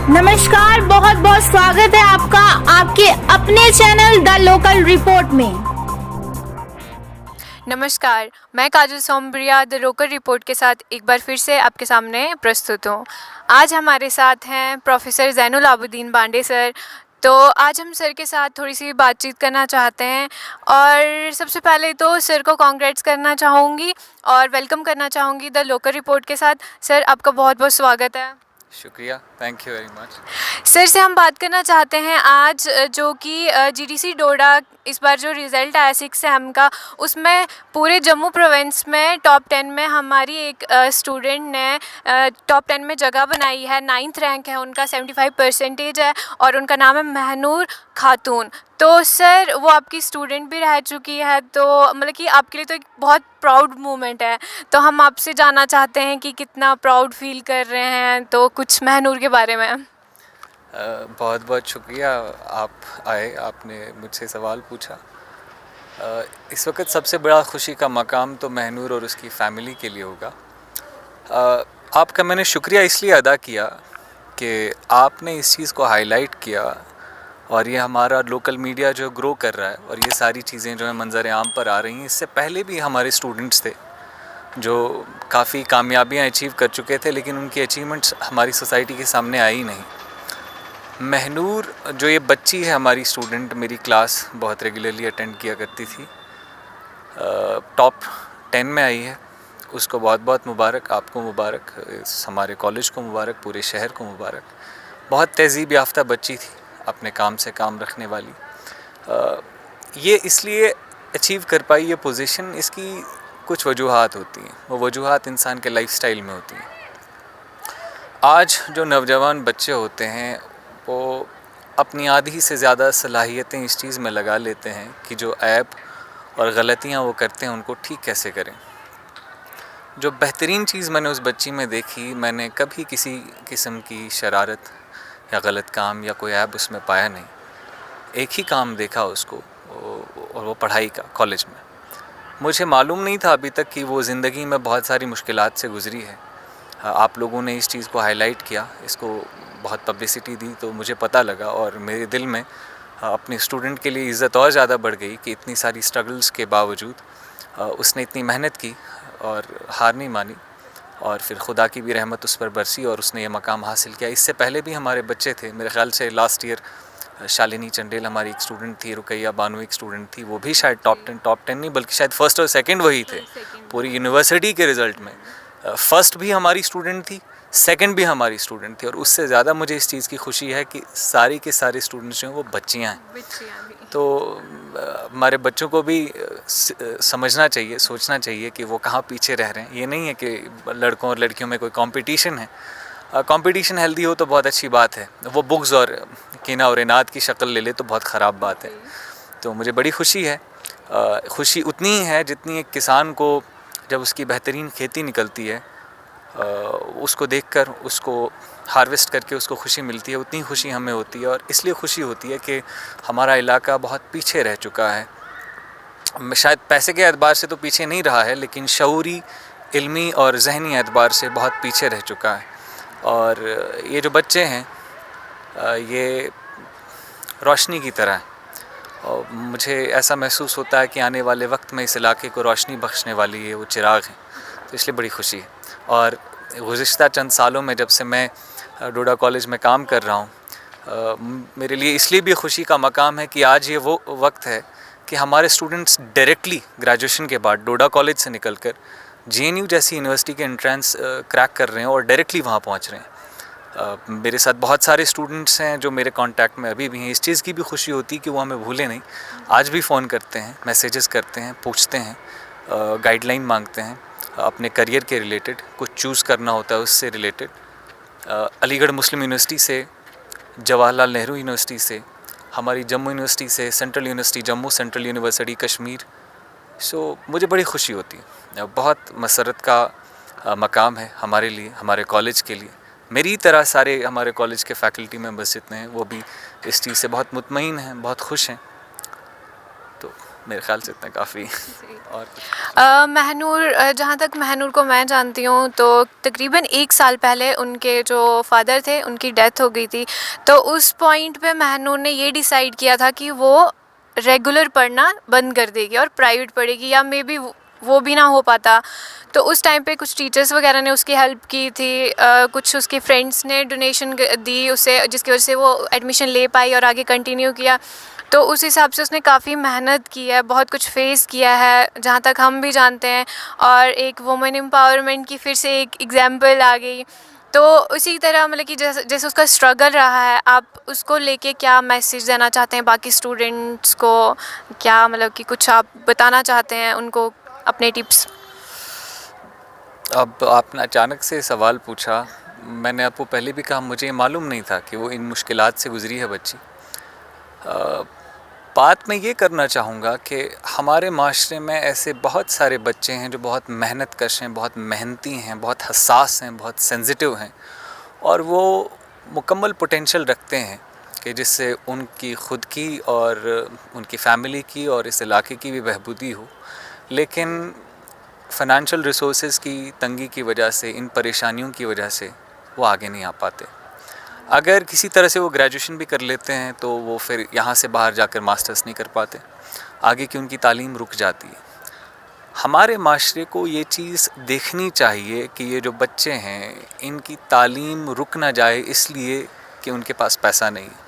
नमस्कार, बहुत बहुत स्वागत है आपका आपके अपने चैनल द लोकल रिपोर्ट में। नमस्कार, मैं काजल सोमप्रिया द लोकल रिपोर्ट के साथ एक बार फिर से आपके सामने प्रस्तुत हूँ। आज हमारे साथ हैं प्रोफेसर ज़ैनुल आबिदीन बांडे सर। तो आज हम सर के साथ थोड़ी सी बातचीत करना चाहते हैं और सबसे पहले तो सर को कॉन्ग्रेट्स करना चाहूँगी और वेलकम करना चाहूँगी द लोकल रिपोर्ट के साथ। सर, आपका बहुत बहुत स्वागत है। शुक्रिया, thank you very much. Sir से हम बात करना चाहते हैं आज जो कि जीडीसी डोडा इस बार जो रिज़ल्ट आया 6 सेम का, उसमें पूरे जम्मू प्रोविंस में टॉप 10 में हमारी एक स्टूडेंट ने टॉप 10 में जगह बनाई है। 9th रैंक है उनका, 75% है और उनका नाम है महनूर खातून। तो सर, वो आपकी स्टूडेंट भी रह चुकी है, तो मतलब कि आपके लिए तो एक बहुत प्राउड मोमेंट है। तो हम आपसे जानना चाहते हैं कि कितना प्राउड फील कर रहे हैं, तो कुछ महनूर के बारे में। बहुत बहुत शुक्रिया, आप आए, आपने मुझसे सवाल पूछा। इस वक्त सबसे बड़ा खुशी का मकाम तो महनूर और उसकी फ़ैमिली के लिए होगा। आपका मैंने शुक्रिया इसलिए अदा किया कि आपने इस चीज़ को हाईलाइट किया और ये हमारा लोकल मीडिया जो ग्रो कर रहा है और ये सारी चीज़ें जो है मंज़र आम पर आ रही हैं। इससे पहले भी हमारे स्टूडेंट्स थे जो काफ़ी कामयाबियाँ अचीव कर चुके थे, लेकिन उनकी अचीवमेंट्स हमारी सोसाइटी के सामने आई नहीं। महनूर जो ये बच्ची है, हमारी स्टूडेंट, मेरी क्लास बहुत रेगुलरली अटेंड किया करती थी, टॉप 10 में आई है। उसको बहुत बहुत मुबारक, आपको मुबारक, हमारे कॉलेज को मुबारक, पूरे शहर को मुबारक। बहुत तहज़ीब याफ्ता बच्ची थी, अपने काम से काम रखने वाली। ये इसलिए अचीव कर पाई ये पोजीशन, इसकी कुछ वजूहात होती हैं। वो वजूहात इंसान के लाइफस्टाइल में होती हैं। आज जो नौजवान बच्चे होते हैं वो अपनी आधी से ज़्यादा सलाहियतें इस चीज़ में लगा लेते हैं कि जो ऐब और गलतियां वो करते हैं उनको ठीक कैसे करें। जो बेहतरीन चीज़ मैंने उस बच्ची में देखी, मैंने कभी किसी किस्म की शरारत या गलत काम या कोई ऐब उसमें पाया नहीं। एक ही काम देखा उसको, और वो पढ़ाई का, कॉलेज में। मुझे मालूम नहीं था अभी तक कि वो ज़िंदगी में बहुत सारी मुश्किलात से गुज़री है। आप लोगों ने इस चीज़ को हाईलाइट किया, इसको बहुत पब्लिसिटी दी, तो मुझे पता लगा और मेरे दिल में अपने स्टूडेंट के लिए इज़्ज़त और ज़्यादा बढ़ गई कि इतनी सारी स्ट्रगल्स के बावजूद उसने इतनी मेहनत की और हार नहीं मानी, और फिर खुदा की भी रहमत उस पर बरसी और उसने ये मकाम हासिल किया। इससे पहले भी हमारे बच्चे थे, मेरे ख़्याल से लास्ट ईयर शालिनी चंडेल हमारी एक स्टूडेंट थी, रुकैया बानू एक स्टूडेंट थी, वो भी शायद टॉप 10 नहीं बल्कि शायद फर्स्ट और सेकंड वही थे पूरी यूनिवर्सिटी के रिज़ल्ट में। फर्स्ट भी हमारी स्टूडेंट थी, सेकंड भी हमारी स्टूडेंट थी, और उससे ज़्यादा मुझे इस चीज़ की खुशी है कि सारी के सारे स्टूडेंट्स जो हैं वो बच्चियाँ हैं। तो हमारे बच्चों को भी समझना चाहिए, सोचना चाहिए कि वो कहाँ पीछे रह रहे हैं। ये नहीं है कि लड़कों और लड़कियों में कोई कंपटीशन है। कंपटीशन हेल्दी हो तो बहुत अच्छी बात है, वो बुग्ज़ और कीना और इनाद की शक्ल ले ले तो बहुत ख़राब बात है। तो मुझे बड़ी खुशी है। खुशी उतनी ही है जितनी एक किसान को जब उसकी बेहतरीन खेती निकलती है, उसको देखकर, उसको हार्वेस्ट करके उसको खुशी मिलती है, उतनी खुशी हमें होती है। और इसलिए खुशी होती है कि हमारा इलाका बहुत पीछे रह चुका है। शायद पैसे के एतबार से तो पीछे नहीं रहा है, लेकिन शऊरी, इल्मी और ज़हनी एतबार से बहुत पीछे रह चुका है। और ये जो बच्चे हैं ये रोशनी की तरह है, और मुझे ऐसा महसूस होता है कि आने वाले वक्त में इस इलाके को रोशनी बख्शने वाली ये वो चिराग हैं। तो इसलिए बड़ी खुशी है। और गुज़िश्ता चंद सालों में जब से मैं डोडा कॉलेज में काम कर रहा हूँ, मेरे लिए इसलिए भी खुशी का मकाम है कि आज ये वो वक्त है कि हमारे स्टूडेंट्स डायरेक्टली ग्रेजुएशन के बाद डोडा कॉलेज से निकलकर जेएनयू जैसी यूनिवर्सिटी के एंट्रेंस क्रैक कर रहे हैं और डायरेक्टली वहाँ पहुँच रहे हैं। मेरे साथ बहुत सारे स्टूडेंट्स हैं जो मेरे कांटेक्ट में अभी भी हैं। इस चीज़ की भी खुशी होती है कि वो हमें भूले नहीं, आज भी फ़ोन करते हैं, मैसेजेस करते हैं, पूछते हैं, गाइडलाइन मांगते हैं अपने करियर के रिलेटेड, कुछ चूज़ करना होता है उससे रिलेटेड। अलीगढ़ मुस्लिम यूनिवर्सिटी से, जवाहरलाल नेहरू यूनिवर्सिटी से, हमारी जम्मू यूनिवर्सिटी से, central university Jammu, central university Kashmir. So मुझे बड़ी खुशी होती है। बहुत मसरत का मकाम है हमारे लिए, हमारे कॉलेज के लिए। मेरी तरह सारे हमारे कॉलेज के फैकल्टी मेंबर्स जितने हैं वो भी इस चीज़ से बहुत मुतमईन हैं, बहुत खुश हैं। तो मेरे ख्याल से इतना काफ़ी। और महनूर, जहाँ तक महनूर को मैं जानती हूँ तो तकरीबन 1 साल पहले उनके जो फादर थे उनकी डेथ हो गई थी। तो उस पॉइंट पे महनूर ने ये डिसाइड किया था कि वो रेगुलर पढ़ना बंद कर देगी और प्राइवेट पढ़ेगी, या मे बी वो भी ना हो पाता। तो उस टाइम पे कुछ टीचर्स वगैरह ने उसकी हेल्प की थी, कुछ उसके फ्रेंड्स ने डोनेशन दी उसे, जिसकी वजह से वो एडमिशन ले पाई और आगे कंटिन्यू किया। तो उस हिसाब से उसने काफ़ी मेहनत की है, बहुत कुछ फेस किया है जहाँ तक हम भी जानते हैं, और एक वुमेन एम्पावरमेंट की फिर से एक एग्जाम्पल आ गई। तो उसी तरह मतलब कि जैसे जैसे उसका स्ट्रगल रहा है, आप उसको लेके क्या मैसेज देना चाहते हैं बाकी स्टूडेंट्स को? क्या मतलब कि कुछ आप बताना चाहते हैं उनको, अपने टिप्स? अब आपने अचानक से सवाल पूछा। मैंने आपको पहले भी कहा, मुझे मालूम नहीं था कि वो इन मुश्किलात से गुज़री है बच्ची। बात मैं ये करना चाहूँगा कि हमारे माशरे में ऐसे बहुत सारे बच्चे हैं जो बहुत मेहनत कश हैं, बहुत मेहनती हैं, बहुत हसास हैं, बहुत सेंसिटिव हैं, और वो मुकम्मल पोटेंशियल रखते हैं कि जिससे उनकी ख़ुद की और उनकी फ़ैमिली की और इस इलाके की भी बहबूदी हो। लेकिन फ़ाइनेंशियल रिसोर्सेज़ की तंगी की वजह से, इन परेशानियों की वजह से वो आगे नहीं आ पाते। अगर किसी तरह से वो ग्रेजुएशन भी कर लेते हैं तो वो फिर यहाँ से बाहर जाकर मास्टर्स नहीं कर पाते, आगे की उनकी तालीम रुक जाती है। हमारे माशरे को ये चीज़ देखनी चाहिए कि ये जो बच्चे हैं इनकी तालीम रुक ना जाए इसलिए कि उनके पास पैसा नहीं है।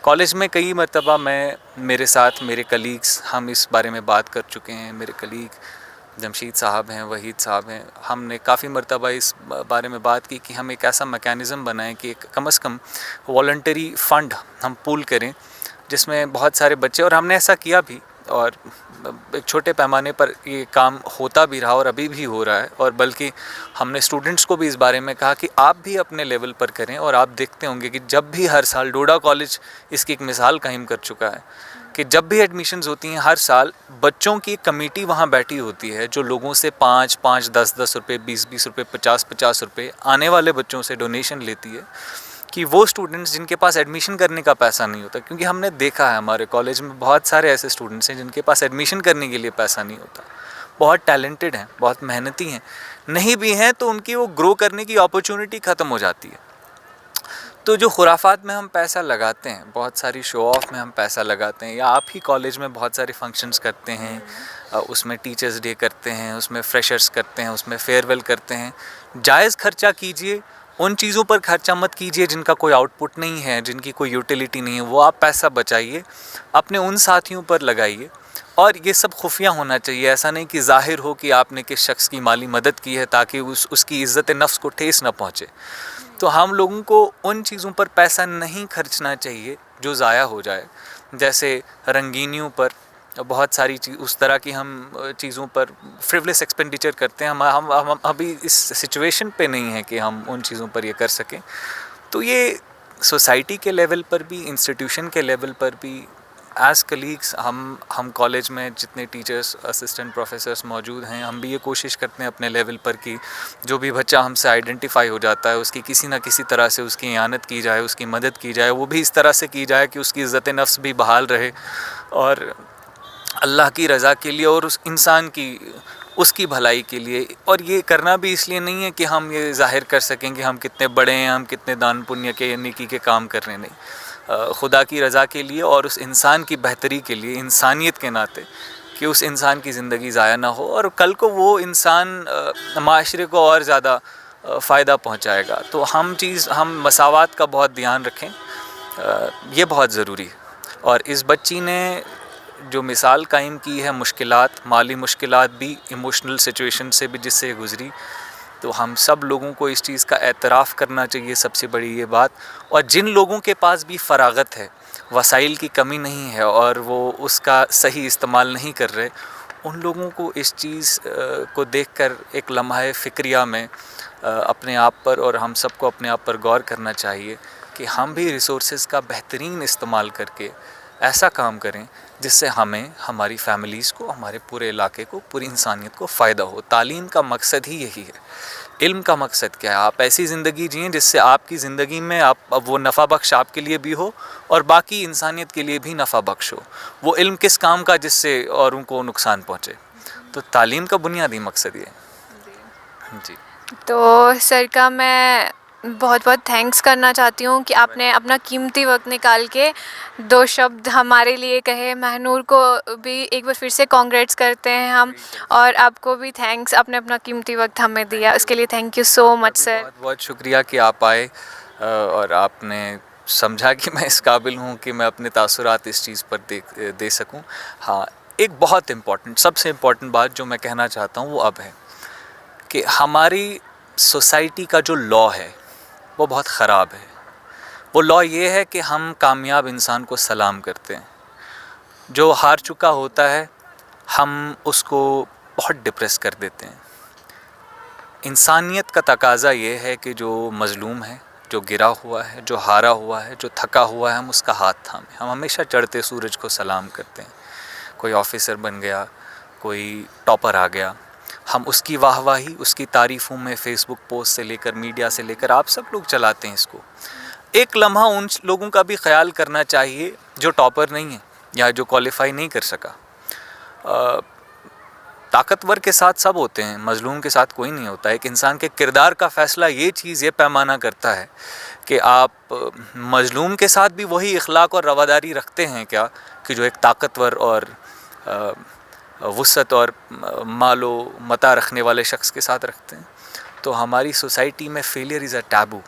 कॉलेज में कई मरतबा मेरे साथ मेरे कलीग्स हम इस बारे में बात कर चुके हैं। मेरे कलीग जमशीद साहब हैं, वहीद साहब हैं, हमने काफ़ी मरतबा इस बारे में बात की कि हम एक ऐसा मैकेनिज़्म बनाएं कि कम से कम वॉलंटरी फ़ंड हम पूल करें जिसमें बहुत सारे बच्चे, और हमने ऐसा किया भी, और एक छोटे पैमाने पर ये काम होता भी रहा और अभी भी हो रहा है। और बल्कि हमने स्टूडेंट्स को भी इस बारे में कहा कि आप भी अपने लेवल पर करें। और आप देखते होंगे कि जब भी हर साल डोडा कॉलेज इसकी एक मिसाल कायम कर चुका है कि जब भी एडमिशन्स होती हैं हर साल बच्चों की कमेटी वहाँ बैठी होती है जो लोगों से 5-5, 10-10 रुपये, 20-20 रुपये, 50-50 रुपये आने वाले बच्चों से डोनेशन लेती है कि वो स्टूडेंट्स जिनके पास एडमिशन करने का पैसा नहीं होता, क्योंकि हमने देखा है हमारे कॉलेज में बहुत सारे ऐसे स्टूडेंट्स हैं जिनके पास एडमिशन करने के लिए पैसा नहीं होता, बहुत टैलेंटेड हैं, बहुत मेहनती हैं, नहीं भी हैं तो उनकी वो ग्रो करने की अपॉर्चुनिटी ख़त्म हो जाती है। तो जो खुराफात में हम पैसा लगाते हैं, बहुत सारी शो ऑफ में हम पैसा लगाते हैं, या आप ही कॉलेज में बहुत सारे फंक्शंस करते हैं, उसमें टीचर्स डे करते हैं, उसमें फ्रेशर्स करते हैं, उसमें फेयरवेल करते हैं, जायज़ खर्चा कीजिए। उन चीज़ों पर खर्चा मत कीजिए जिनका कोई आउटपुट नहीं है, जिनकी कोई यूटिलिटी नहीं है। वो आप पैसा बचाइए, अपने उन साथियों पर लगाइए। और ये सब खुफिया होना चाहिए, ऐसा नहीं कि ज़ाहिर हो कि आपने किस शख्स की माली मदद की है ताकि उसकी इज़्ज़त नफ्स को ठेस ना पहुँचे। तो हम लोगों को उन चीज़ों पर पैसा नहीं खर्चना चाहिए जो ज़ाया हो जाए, जैसे रंगीनियों पर, बहुत सारी चीज़ उस तरह की हम चीज़ों पर फ्रिवलेस एक्सपेंडिचर करते हैं। हम अभी इस सिचुएशन पे नहीं है कि हम उन चीज़ों पर ये कर सकें। तो ये सोसाइटी के लेवल पर भी, इंस्टीट्यूशन के लेवल पर भी, एज़ कलीग्स हम कॉलेज में जितने टीचर्स, असिस्टेंट प्रोफेसर्स मौजूद हैं, हम भी ये कोशिश करते हैं अपने लेवल पर कि जो भी बच्चा हमसे आइडेंटिफाई हो जाता है उसकी किसी ना किसी तरह से उसकी इयानत की जाए, उसकी मदद की जाए। वो भी इस तरह से की जाए कि उसकी इज़्ज़त नफ्स भी बहाल रहे और अल्लाह की रज़ा के लिए और उस इंसान की, उसकी भलाई के लिए। और ये करना भी इसलिए नहीं है कि हम ये ज़ाहिर कर सकें कि हम कितने बड़े हैं, हम कितने दान पुण्य के नेकी के काम कर रहे हैं, नहीं, खुदा की रज़ा के लिए और उस इंसान की बेहतरी के लिए, इंसानियत के नाते, कि उस इंसान की ज़िंदगी ज़ाया ना हो और कल को वो इंसान माशरे को और ज़्यादा फ़ायदा पहुँचाएगा। तो हम मसावात का बहुत ध्यान रखें, ये बहुत ज़रूरी है। और इस बच्ची ने जो मिसाल कायम की है, मुश्किलात, माली मुश्किलात भी, इमोशनल सिचुएशन से भी जिससे गुज़री, तो हम सब लोगों को इस चीज़ का एतराफ़ करना चाहिए, सबसे बड़ी ये बात। और जिन लोगों के पास भी फ़रागत है, वसाइल की कमी नहीं है और वो उसका सही इस्तेमाल नहीं कर रहे, उन लोगों को इस चीज़ को देखकर एक लम्हा फ़िक्रिया में अपने आप पर और हम सबको अपने आप पर गौर करना चाहिए कि हम भी रिसोर्सेज़ का बेहतरीन इस्तेमाल करके ऐसा काम करें जिससे हमें, हमारी फैमिलीज़ को, हमारे पूरे इलाके को, पूरी इंसानियत को फ़ायदा हो। तालीम का मकसद ही यही है। इल्म का मकसद क्या है? आप ऐसी ज़िंदगी जिएं जिससे आपकी ज़िंदगी में अब वो नफ़ा बख्श आपके लिए भी हो और बाकी इंसानियत के लिए भी नफ़ा बख्श हो। वो इल्म किस काम का जिससे और उनको नुकसान पहुँचे। तो तालीम का बुनियादी मकसद ये है। जी। तो सर का मैं बहुत बहुत थैंक्स करना चाहती हूँ कि आपने अपना कीमती वक्त निकाल के 2 शब्द हमारे लिए कहे। महनूर को भी एक बार फिर से कॉन्ग्रेट्स करते हैं हम, और आपको भी थैंक्स, आपने अपना कीमती वक्त हमें दिया, उसके लिए thank you so much sir. बहुत बहुत शुक्रिया कि आप आए और आपने समझा कि मैं इस काबिल हूँ कि मैं अपने तासुरात इस चीज़ पर दे सकूँ। हाँ, एक बहुत इम्पॉर्टेंट, सबसे इम्पॉर्टेंट बात जो मैं कहना चाहता हूँ वो अब है कि हमारी सोसाइटी का जो लॉ है वो बहुत ख़राब है। वो लॉ ये है कि हम कामयाब इंसान को सलाम करते हैं, जो हार चुका होता है हम उसको बहुत डिप्रेस कर देते हैं। इंसानियत का तकाज़ा ये है कि जो मज़लूम है, जो गिरा हुआ है, जो हारा हुआ है, जो थका हुआ है, हम उसका हाथ थामें। हम हमेशा चढ़ते सूरज को सलाम करते हैं। कोई ऑफिसर बन गया, कोई टॉपर आ गया, हम उसकी वाहवाही, उसकी तारीफ़ों में फेसबुक पोस्ट से लेकर, मीडिया से लेकर, आप सब लोग चलाते हैं इसको। एक लम्हा उन लोगों का भी ख्याल करना चाहिए जो टॉपर नहीं है या जो क्वालिफाई नहीं कर सका। ताकतवर के साथ सब होते हैं, मजलूम के साथ कोई नहीं होता। एक इंसान के किरदार का फ़ैसला ये चीज़, ये पैमाना करता है कि आप मजलूम के साथ भी वही इखलाक और रवादारी रखते हैं क्या कि जो एक ताकतवर और वुसअत और मालो मता रखने वाले शख्स के साथ रखते हैं। तो हमारी सोसाइटी में failure is a taboo.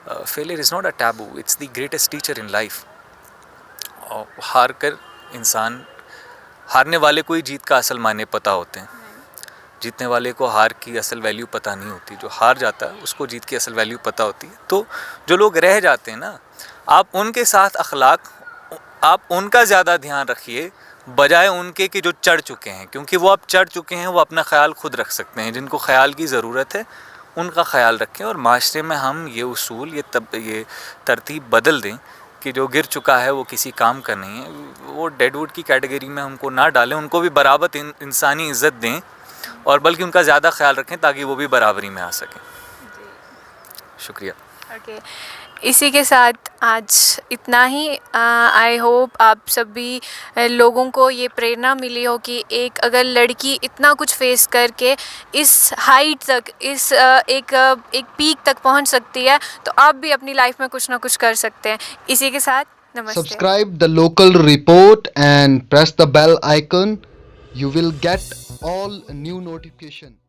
Failure is not a taboo, it's the greatest teacher in life. और हार कर इंसान, हारने वाले को ही जीत का असल मायने पता होते हैं, जीतने वाले को हार की असल वैल्यू पता नहीं होती। जो हार जाता है उसको जीत की असल वैल्यू पता होती है। तो जो लोग रह जाते हैं ना, आप उनके साथ अखलाक, आप उनका ज़्यादा ध्यान रखिए बजाय उनके कि जो चढ़ चुके हैं, क्योंकि वो अब चढ़ चुके हैं, वो अपना ख्याल खुद रख सकते हैं। जिनको ख्याल की ज़रूरत है उनका ख्याल रखें और माशरे में हम ये उसूल, ये तरतीब बदल दें कि जो गिर चुका है वो किसी काम का नहीं है, वो डेडवुड की कैटेगरी में हमको ना डालें, उनको भी बराबर इंसानी इज़्ज़त दें और बल्कि उनका ज़्यादा ख्याल रखें ताकि वो भी बराबरी में आ सकें। शुक्रिया। ओके, इसी के साथ आज इतना ही। आई होप आप सभी लोगों को ये प्रेरणा मिली हो कि एक अगर लड़की इतना कुछ फेस करके इस हाइट तक, इस एक पीक तक पहुंच सकती है, तो आप भी अपनी लाइफ में कुछ ना कुछ कर सकते हैं। इसी के साथ नमस्ते। Subscribe the local report and press the bell icon. You will get all new notification.